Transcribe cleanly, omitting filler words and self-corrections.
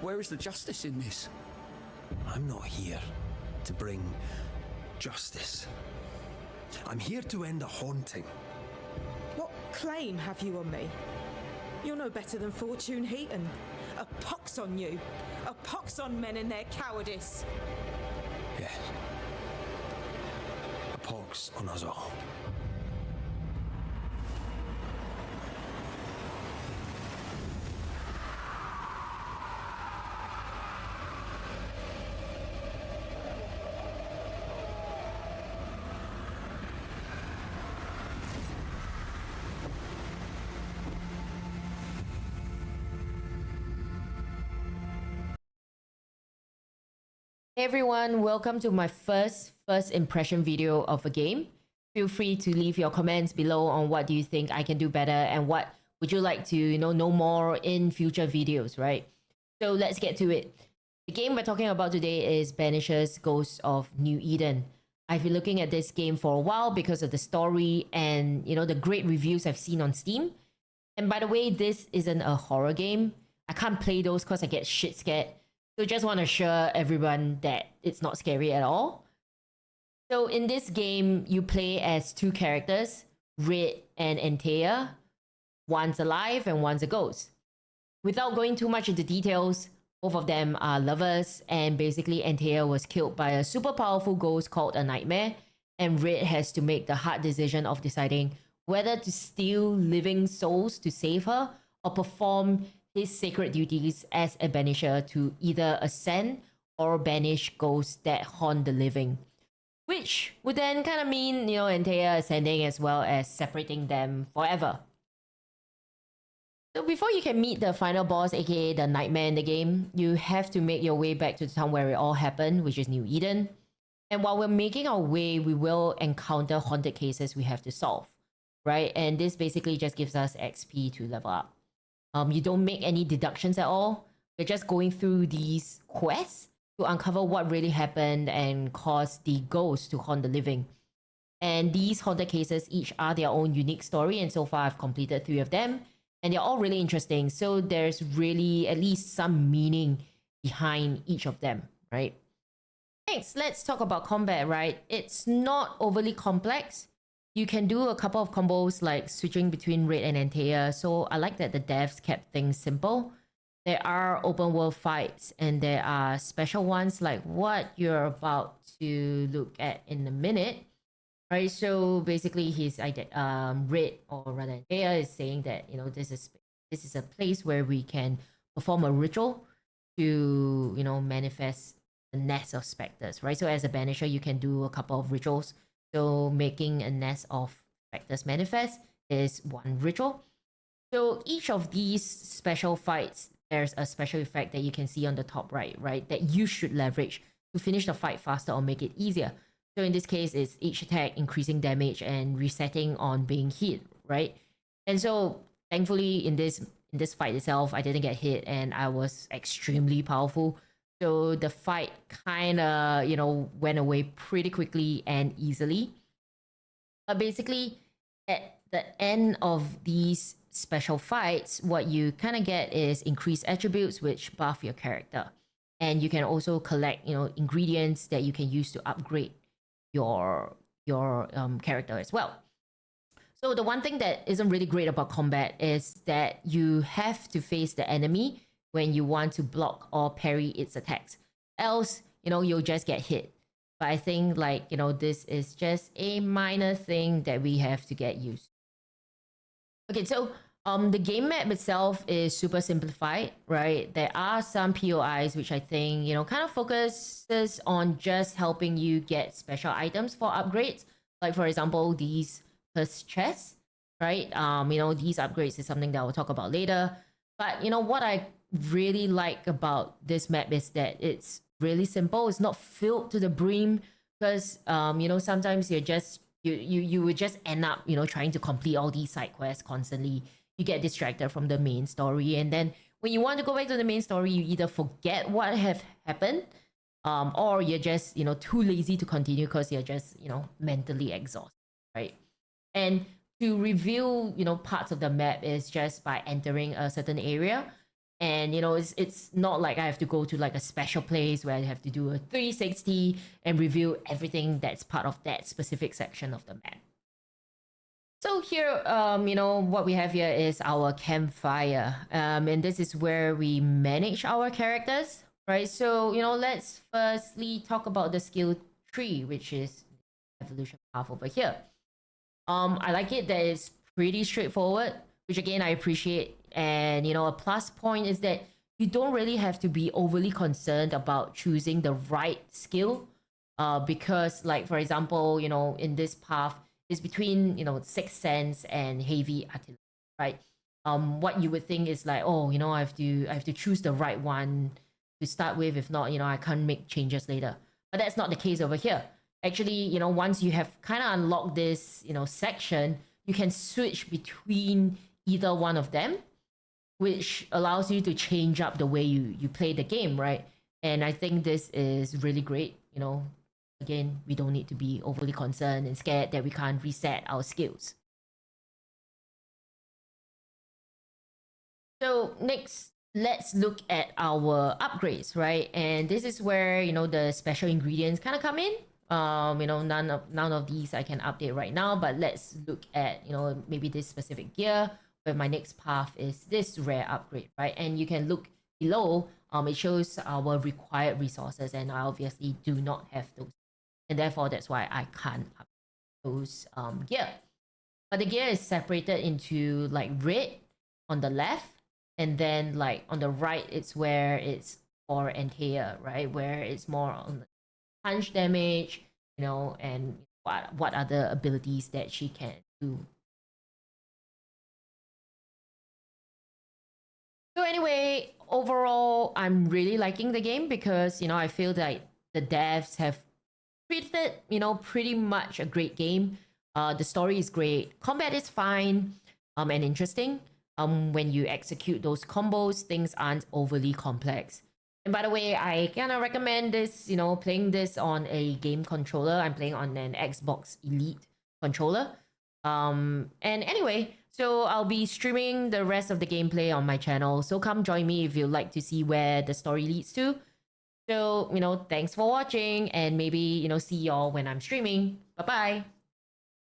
Where is the justice in this? I'm not here to bring justice. I'm here to end a haunting. What claim have you on me? You're no better than Fortune Heaton. A pox on you. A pox on men and their cowardice. Yes. A pox on us all. Hey everyone, welcome to my first impression video of a game. Feel free to leave your comments below on what do you think I can do better and what would you like to know more in future videos, right? So let's get to it. The game we're talking about today is Banishers Ghosts of New Eden. I've been looking at this game for a while because of the story and the great reviews I've seen on Steam. And by the way, this isn't a horror game. I can't play those because I get shit scared. So just want to assure everyone that it's not scary at all. So in this game, you play as two characters, Red and Antea. One's alive and one's a ghost. Without going too much into details, both of them are lovers, and basically Antea was killed by a super powerful ghost called a nightmare, and Red has to make the hard decision of deciding whether to steal living souls to save her or perform his sacred duties as a banisher to either ascend or banish ghosts that haunt the living. Which would then kind of mean, Antea ascending as well as separating them forever. So before you can meet the final boss, aka the nightmare in the game, you have to make your way back to the town where it all happened, which is New Eden. And while we're making our way, we will encounter haunted cases we have to solve, right? And this basically just gives us XP to level up. You don't make any deductions at all. You're just going through these quests to uncover what really happened and cause the ghosts to haunt the living. And these haunted cases each are their own unique story, and so far I've completed 3 of them, and they're all really interesting. So there's really at least some meaning behind each of them, right? Next, let's talk about combat, right? It's not overly complex. You can do a couple of combos like switching between Red and Antea, so I like that the devs kept things simple. There are open world fights and there are special ones like what you're about to look at in a minute. Right, so basically he's Red, or rather Antea, is saying that this is a place where we can perform a ritual to manifest the nest of specters, right? So as a banisher, you can do a couple of rituals. So making a nest of specters manifest is one ritual. So each of these special fights, there's a special effect that you can see on the top right, that you should leverage to finish the fight faster or make it easier. So in this case, it's each attack increasing damage and resetting on being hit, right? And so thankfully in this fight itself, I didn't get hit and I was extremely powerful. So the fight kind of, went away pretty quickly and easily. But basically, at the end of these special fights, what you kind of get is increased attributes which buff your character. And you can also collect, ingredients that you can use to upgrade your character as well. So the one thing that isn't really great about combat is that you have to face the enemy when you want to block or parry its attacks. Else, you'll just get hit. But I think this is just a minor thing that we have to get used to. Okay, so the game map itself is super simplified, right? There are some POIs which I think, kind of focuses on just helping you get special items for upgrades. Like for example, these first chests, right? These upgrades is something that I'll talk about later. But what I really like about this map is that it's really simple. It's not filled to the brim because sometimes you would just end up trying to complete all these side quests constantly. You get distracted from the main story, and then when you want to go back to the main story, you either forget what have happened, or you're just too lazy to continue because you're just mentally exhausted, right? And to reveal parts of the map is just by entering a certain area. And it's not like I have to go to like a special place where I have to do a 360 and review everything that's part of that specific section of the map. So here, what we have here is our campfire. And this is where we manage our characters, right? So, let's firstly talk about the skill tree, which is evolution path over here. I like it that it's pretty straightforward, which again, I appreciate. And, a plus point is that you don't really have to be overly concerned about choosing the right skill. Because like, for example, in this path, is between Sixth Sense and Heavy Artillery, right? What you would think is like, oh, I have to choose the right one to start with. If not, I can't make changes later. But that's not the case over here. Actually, once you have kind of unlocked this, section, you can switch between either one of them, which allows you to change up the way you play the game, right? And I think this is really great. Again, we don't need to be overly concerned and scared that we can't reset our skills. So next, let's look at our upgrades, right? And this is where, the special ingredients kind of come in. None of these I can update right now, but let's look at, maybe this specific gear, where my next path is this rare upgrade, right? And you can look below, it shows our required resources, and I obviously do not have those. And therefore, that's why I can't upgrade those gear. But the gear is separated into like red on the left, and then like on the right, it's where it's for Antea, right? Where it's more on the punch damage, and what other abilities that she can do. So anyway, overall, I'm really liking the game because, I feel like the devs have treated, pretty much a great game. The story is great. Combat is fine, and interesting. When you execute those combos, things aren't overly complex. And by the way, I kind of recommend this, playing this on a game controller. I'm playing on an Xbox Elite controller. And anyway, so I'll be streaming the rest of the gameplay on my channel. So come join me if you'd like to see where the story leads to. So, thanks for watching, and maybe, see y'all when I'm streaming. Bye-bye.